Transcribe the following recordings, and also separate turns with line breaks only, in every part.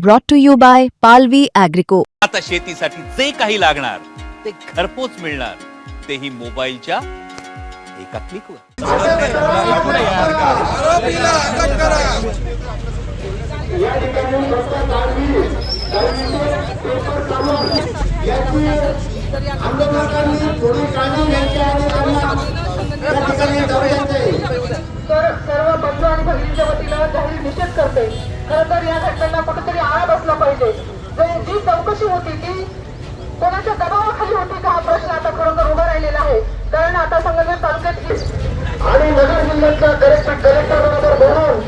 brought to you by Palvi Agrico.
आता शेतीसाठी जे काही लागणार ते घरपोच मिळणार, तेही मोबाईलच्या एका क्लिकवर.
तर सर्व बंधू आणि भगिनींच्या वतीनं जाहीर निषेध करते. खरं तर या घटनांना कुठेतरी आळा बसला पाहिजे. जी चौकशी होती ती कोणाच्या दबावाखाली होती का, हा प्रश्न आता खरोखर उभा राहिलेला आहे. कारण आता संगमनेर तालुक्यात आणि नगर जिल्ह्यातल्या कलेक्टर बरोबर बोलून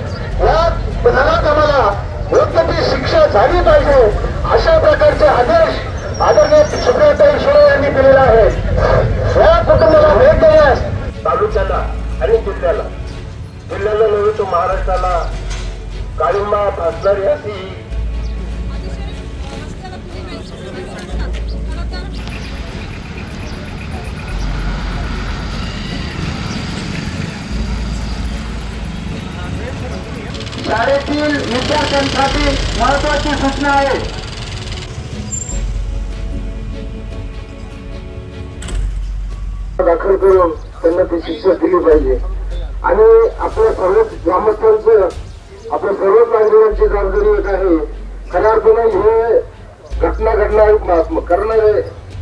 या गुन्ह्याला आम्हाला योग्य ती शिक्षा झाली पाहिजे अशा प्रकारचे आदेश आदरणीय सुप्रियाताई सुळे यांनी दिलेला आहे. या कुटुंबाला भेट देण्यास तालुक्याला आणि जिल्ह्याला नव्हे तो महाराष्ट्राला काळिंबा भासणारी अशी शाळेतील विद्यार्थ्यांसाठी महत्वाची सूचना आहे. दाखल करून त्यांना ती शिक्षा दिली पाहिजे आणि आपल्या सर्वच ग्रामस्थांचं, आपल्या सर्वच नागरिकांची जबाबदारी एक आहे. खऱ्या अर्थाने हे घटना करणारे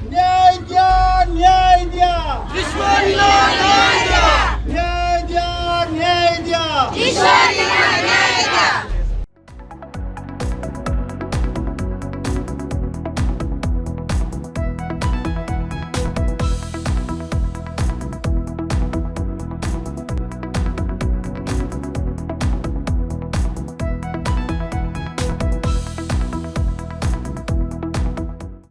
न्याय द्या, न्याय द्या, न्याय द्या, न्याय द्या, न्याय द्या.